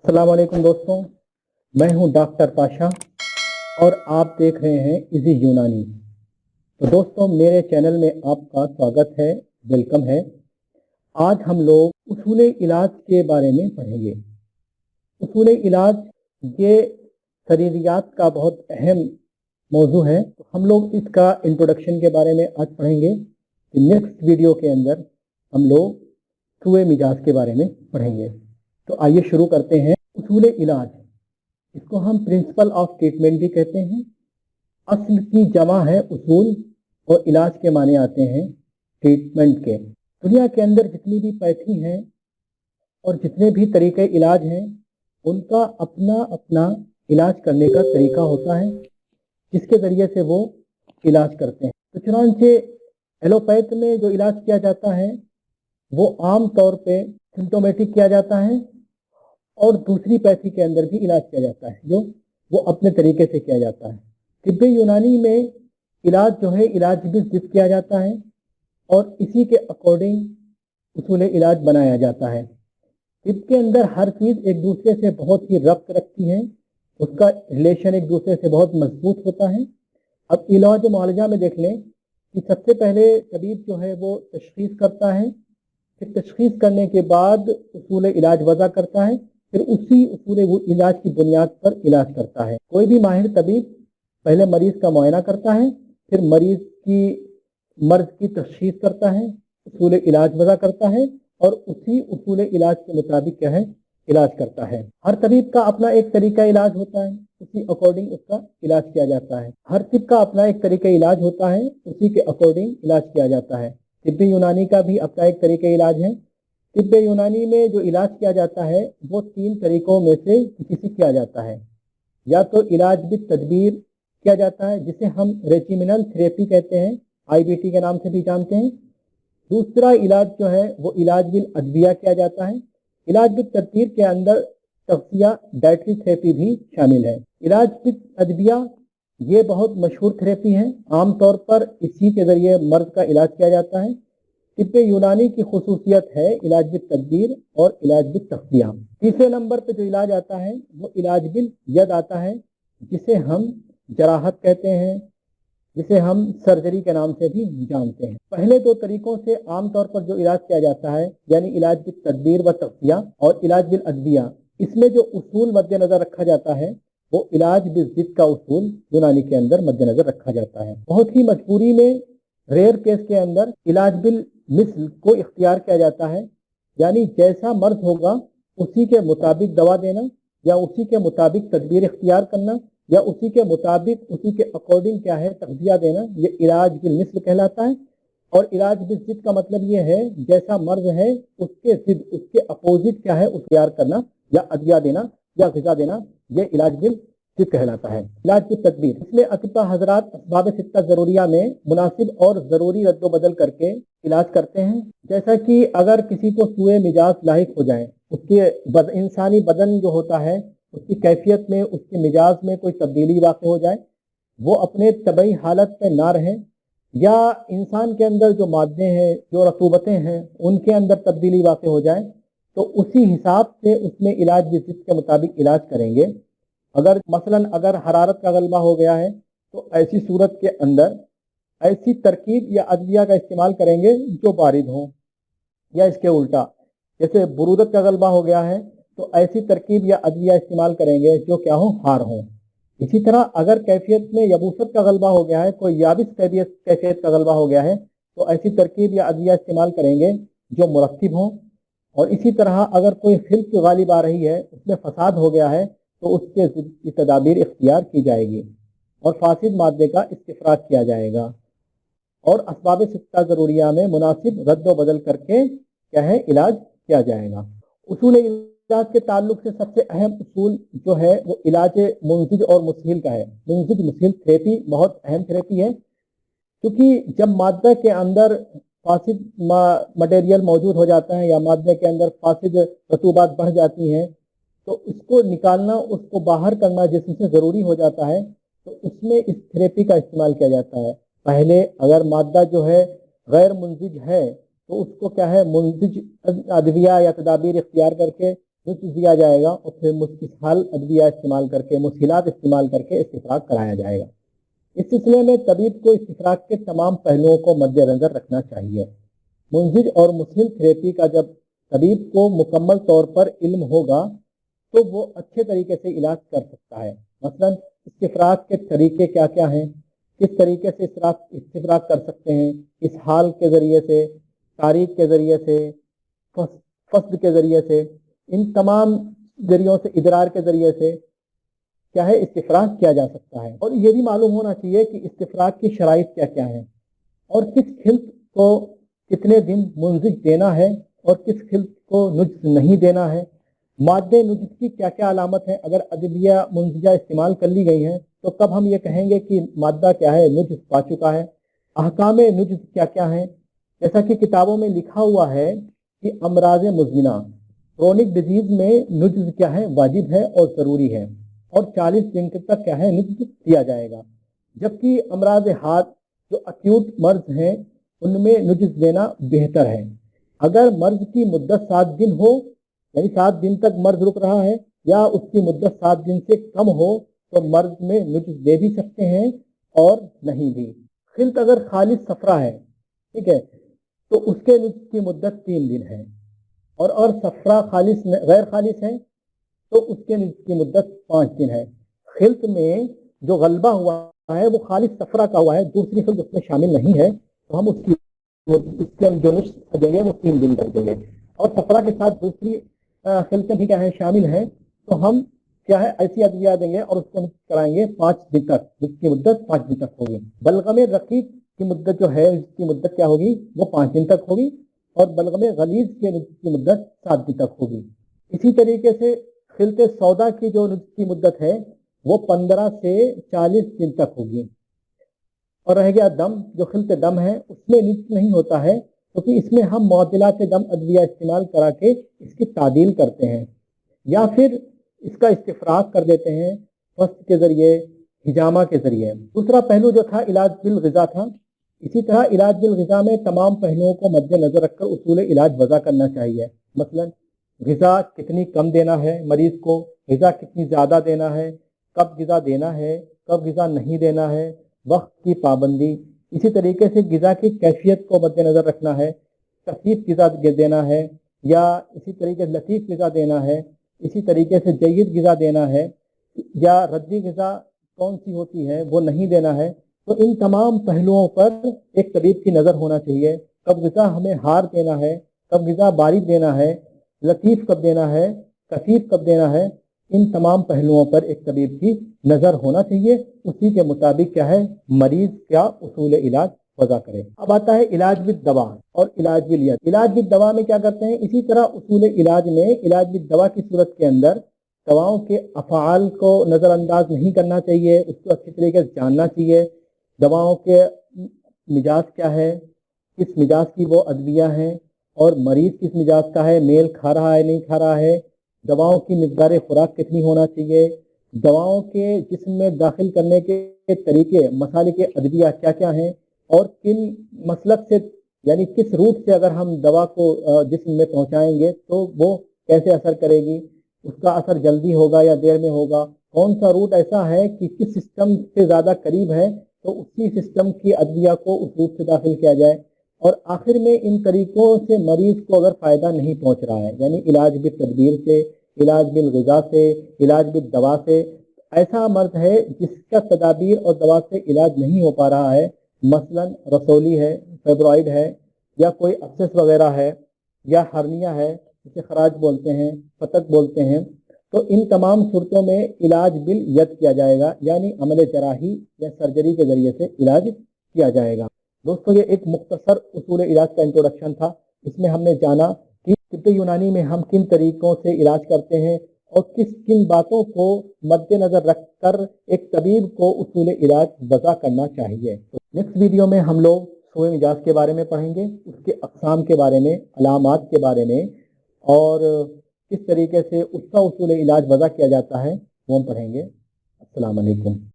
अस्सलाम वालेकुम दोस्तों, मैं हूं डॉक्टर पाशा और आप देख रहे हैं इजी यूनानी। तो दोस्तों, मेरे चैनल में आपका स्वागत है, वेलकम है। आज हम लोग उसूल इलाज के बारे में पढ़ेंगे। उसूल इलाज ये शरीरियात का बहुत अहम मौजू है। तो हम लोग इसका इंट्रोडक्शन के बारे में आज पढ़ेंगे। नेक्स्ट वीडियो के अंदर हम लोग सूए मिजाज के बारे में पढ़ेंगे। तो आइए शुरू करते हैं। उसूल इलाज, इसको हम प्रिंसिपल ऑफ ट्रीटमेंट भी कहते हैं। असल की जमा है उसूल और इलाज के माने आते हैं ट्रीटमेंट के। दुनिया के अंदर जितनी भी पैथी हैं और जितने भी तरीके इलाज हैं, उनका अपना अपना इलाज करने का तरीका होता है जिसके ज़रिए से वो इलाज करते हैं। तो चुनांचे एलोपैथ में जो इलाज किया जाता है वो आम तौर पे सिम्टोमेटिक किया जाता है और दूसरी पैथी के अंदर भी इलाज किया जाता है जो वो अपने तरीके से किया जाता है। तिब्बे यूनानी में इलाज जो है इलाज भी जित किया जाता है और इसी के अकॉर्डिंग उसूल इलाज बनाया जाता है। तिब के अंदर हर चीज़ एक दूसरे से बहुत ही रब्त रखती है, उसका रिलेशन एक दूसरे से बहुत मजबूत होता है। अब इलाज मुआलजा में देख लें कि सबसे पहले तबीब जो है वो तशखीस करता है, फिर तशखीस करने के बाद उसूल इलाज वज़ा करता है, फिर उसी उसूल इलाज की बुनियाद पर इलाज करता है। कोई भी माहिर तबीब पहले मरीज़ का मुआयना करता है, फिर मरीज़ की मर्ज की तशखीस करता है, उसूल इलाज वज़ा करता है और उसी उसूल इलाज के मुताबिक क्या है इलाज करता है। हर तबीब का अपना एक तरीका इलाज होता है, उसी अकॉर्डिंग उसका इलाज किया जाता है। हर तिब का अपना एक तरीका इलाज होता है, उसी के अकॉर्डिंग इलाज किया जाता है। तिब्बे यूनानी का भी अपना एक तरीका इलाज है। तिब्बे यूनानी में जो इलाज किया जाता है वो 3 तरीकों में से किसी से किया जाता है। या तो इलाज बिल तदबीर किया जाता है जिसे हम रेजिमिनल थेरेपी कहते हैं, आईबीटी के नाम से भी जानते हैं। दूसरा इलाज जो है वो इलाज बिल अदविया किया जाता है। इलाज बिल तदबीर के अंदर तग़ज़िया डाइटरी थेरेपी भी शामिल है। इलाज बिल अदविया ये बहुत मशहूर थेरेपी है, आमतौर पर इसी के ज़रिए मर्ज का इलाज किया जाता है। तिब्बे यूनानी की खुसूसियत है इलाज बिल तदबीर और इलाज बिल तग़ज़िया। तीसरे नंबर पे जो इलाज आता है वो इलाज बिल यद आता है, जिसे हम जराहत कहते हैं, जिसे हम सर्जरी के नाम से भी जानते हैं। पहले 2 तरीकों से आमतौर पर जो इलाज किया जाता है यानी इलाज बिल तदबीर व तग़ज़िया और इलाज बिल अदविया, इसमें जो उसूल मद्देनज़र रखा जाता है वो इलाज बिल ज़िद का उसूल यूनानी के अंदर मद्देनज़र रखा जाता है। बहुत ही मजबूरी में रेयर केस के अंदर इलाज बिल मिस्ल को इख्तियार किया जाता है, यानी जैसा मर्ज होगा उसी के मुताबिक दवा देना या उसी के मुताबिक तदबीर इख्तियार करना या उसी के मुताबिक उसी के अकॉर्डिंग क्या है तग़ज़िया देना, ये इलाज बिल मिस्ल कहलाता है। और इलाज बिल ज़िद का मतलब ये है जैसा मर्ज है उसके ज़िद उसके अपोजिट क्या है इख्तियार करना या अदविया देना या ग़िज़ा देना, ये इलाज बिल ज़िद कहलाता है। इलाज की तदबीर, इसमें अतिबा हज़रात असबाब सित्ता ज़रूरिया में मुनासिब और ज़रूरी रद्दो बदल करके इलाज करते हैं। जैसा कि अगर किसी को सूए मिजाज लाहिक हो जाए, उसके इंसानी बदन जो होता है उसकी कैफियत में उसके मिजाज में कोई तब्दीली वाक़ हो जाए, वो अपने तबई हालत पे ना रहें, या इंसान के अंदर जो मादे हैं जो रतूबतें हैं उनके अंदर तब्दीली वाक़ हो जाए, तो उसी हिसाब से उसमें इलाज भी जिसके मुताबिक इलाज करेंगे। अगर मसलन अगर हरारत का गलबा हो गया है तो ऐसी सूरत के अंदर ऐसी तरकीब या अदविया का इस्तेमाल करेंगे जो बारिद हों, या इसके उल्टा जैसे बुरूदत का गलबा हो गया है तो ऐसी तरकीब या अदविया इस्तेमाल करेंगे जो क्या हो हार हों। इसी तरह अगर कैफियत में यबूसत का गलबा हो गया है, कोई याबिस कैफियत का गलबा हो गया है, तो ऐसी तरकीब या अदविया इस्तेमाल करेंगे जो मुरत्तिब हों। और इसी तरह अगर कोई खिल्क गालिब आ रही है, उसमें फसाद हो गया है, तो उसके की तदाबीर इख्तियार की जाएगी और फासिद मादे का इस्तिफराज किया जाएगा और असबाब सित्ता ज़रूरिया में मुनासिब रद्द बदल करके क्या है इलाज किया जाएगा। उसूल इलाज के ताल्लुक से सबसे अहम उसूल जो है वो इलाज मुंसिज और मुस्हिल का है। मुंसिज मुस्हिल थेरेपी बहुत अहम थेरेपी है, क्योंकि जब मादा के अंदर फासिद मटेरियल मौजूद हो जाता है या मादे के अंदर फासिद रतूबात बढ़ जाती हैं, तो इसको निकालना उसको बाहर करना जिससे ज़रूरी हो जाता है, तो उसमें इस थेरेपी का इस्तेमाल किया जाता है। पहले अगर मादा जो है गैर मुंसिज है तो उसको क्या है मुंसिज अदविया या तदाबीर इख्तियार करके नुस्ख दिया जाएगा और फिर मुस्किल अद्विया इस्तेमाल करके, मुस्किलात इस्तेमाल करके इस्तिफराक कराया जाएगा। इस सिलसिले में तबीब को इस्तिफराक के तमाम पहलुओं को मद्देनजर रखना चाहिए। मुंजिज और मुस्हिल थेरेपी का जब तबीब को मुकम्मल तौर पर इल्म होगा तो वो अच्छे तरीके से इलाज कर सकता है। मसलन इस्तिफराक के तरीके क्या क्या हैं, किस तरीके से इस्तिफराक कर सकते हैं, इस हाल के ज़रिए से, तारीख के ज़रिए से, फस्द के ज़रिए से, इन तमाम ज़रियों से, इदरार के ज़रिए से क्या है इस्तिफराक किया जा सकता है। और ये भी मालूम होना चाहिए कि इस्तिफराक की शराइत क्या क्या हैं और किस खिल्त को कितने दिन मुंजिज देना है और किस खिल्त को नुज्ज नहीं देना है। मादे नुज्ज की क्या क्या अलामत है, अगर अदविया मुंजिजा इस्तेमाल कर ली गई हैं तो कब हम ये कहेंगे कि मादा क्या है नुज्ज पा चुका है। अहकाम नुज्ज क्या क्या हैं, जैसा कि किताबों में लिखा हुआ है कि अमराज मुज़मिना क्रोनिक डिजीज में नुज्ज क्या है वाजिब है और ज़रूरी है और 40 दिन तक क्या है नुज्ज दिया जाएगा। जबकि अमराज हाथ जो अक्यूट मर्ज हैं उनमें नुज्ज देना बेहतर है। अगर मर्ज की मुद्दत 7 दिन हो, यानी 7 दिन तक मर्ज रुक रहा है, या उसकी मुद्दत 7 दिन से कम हो तो मर्ज में नुज्ज दे भी सकते हैं और नहीं भी। खिल्त अगर खालिस सफरा है, ठीक है, तो उसके नुज्ज की मुद्दत 3 दिन है और सफरा खालिस गैर खालिस है तो उसके नुज्ज की मुद्दत 5 दिन है। खिल्त में जो गलबा हुआ है वो खालिस सफरा का हुआ है, दूसरी खिल्त उसमें शामिल नहीं है, तो हम उसके जो नुस्ख देंगे वो 3 दिन कर देंगे। और सफरा के साथ दूसरी खिल्तें भी क्या है शामिल हैं, तो हम क्या है ऐसी अदविया देंगे और उसको कराएंगे 5 दिन तक, जिसकी मुद्दत 5 दिन तक होगी। बलगम रकीक की मुद्दत जो है इसकी मुद्दत क्या होगी वो 5 दिन तक होगी और बलगम गलीज की मुद्दत 7 दिन तक होगी। इसी तरीके से खिल्ते सौदा की जो की मुद्दत है वो 15 से 40 दिन तक होगी। और रह गया दम, जो खिल्ते दम है उसमें नुज्ज नहीं होता है क्योंकि इसमें हम मुअद्दिलात दम अदविया इस्तेमाल करा के इसकी तादील करते हैं या फिर इसका इस्तिफराक कर देते हैं फस्त के ज़रिए, हिजामा के ज़रिए। दूसरा पहलू जो था इलाज बिल ग़िज़ा था। इसी तरह इलाज बिल ग़िज़ा में तमाम पहलुओं को मद्देनज़र रखकर उसूल इलाज वज़ा करना चाहिए। मसलन ग़िज़ा कितनी कम देना है मरीज़ को, ग़िज़ा कितनी ज़्यादा देना है, कब ग़िज़ा देना है, कब ग़िज़ा नहीं देना है, वक्त की पाबंदी। इसी तरीके से ग़िज़ा की कैफियत को मद्देनज़र रखना है, कसीफ ग़िज़ा देना है या इसी तरीके से लतीफ़ ग़िज़ा देना है, इसी तरीके से जय्यद ग़िज़ा देना है या रद्दी ग़िज़ा कौन सी होती है वो नहीं देना है। तो इन तमाम पहलुओं पर एक तबीब की नज़र होना चाहिए। कब ग़िज़ा हमें हार देना है, कब ग़िज़ा बारीक देना है, लतीफ़ कब देना है, कसीफ कब देना है, इन तमाम पहलुओं पर एक तबीब की नज़र होना चाहिए। उसी के मुताबिक क्या है मरीज़ क्या उसूल इलाज वज़ा करे। अब आता है इलाज बिद दवा और इलाज बिल यद। इलाज बिद दवा में क्या करते हैं, इसी तरह उसूल इलाज में इलाज बिद दवा की सूरत के अंदर दवाओं के अफ़आल को नज़रअंदाज नहीं करना चाहिए, उसको अच्छी तरीके से जानना चाहिए। दवाओं के मिजाज क्या है, किस मिजाज की वो अदविया हैं और मरीज़ किस मिजाज का है, मेल खा रहा है नहीं खा रहा है, दवाओं की मिक़दार खुराक कितनी होना चाहिए, दवाओं के जिस्म में दाखिल करने के तरीके मसाले के अदविया क्या क्या हैं और किन मसलक से यानी किस रूट से अगर हम दवा को जिस्म में पहुंचाएंगे तो वो कैसे असर करेगी, उसका असर जल्दी होगा या देर में होगा, कौन सा रूट ऐसा है कि किस सिस्टम से ज़्यादा करीब है तो उसी सिस्टम की अदविया को उस रूट से दाखिल किया जाए। और आखिर में इन तरीक़ों से मरीज़ को अगर फ़ायदा नहीं पहुंच रहा है, यानी इलाज बिल तदबीर से, इलाज बिल ग़िज़ा से, इलाज बिल दवा से, ऐसा मर्ज़ है जिसका तदाबीर और दवा से इलाज नहीं हो पा रहा है, मसलन रसौली है, फेब्रॉइड है या कोई अब्सेस वगैरह है या हर्निया है जिसे खराज बोलते हैं, फतक बोलते हैं, तो इन तमाम सूरतों में इलाज बिल यद किया जाएगा, यानी अमल जराही या सर्जरी के ज़रिए से इलाज किया जाएगा। दोस्तों ये एक मुख्तसर उसूल इलाज का इंट्रोडक्शन था। इसमें हमने जाना कि तिब्ब यूनानी में हम किन तरीक़ों से इलाज करते हैं और किन बातों को मद्देनज़र रखकर एक तबीब को उसूल इलाज वज़ा करना चाहिए। तो नेक्स्ट वीडियो में हम लोग सोए मिजाज के बारे में पढ़ेंगे, उसके अक़साम के बारे में, अलामात के बारे में और किस तरीके से उसका उसूल इलाज वज़ा किया जाता है वो हम पढ़ेंगे। अस्सलाम वालेकुम।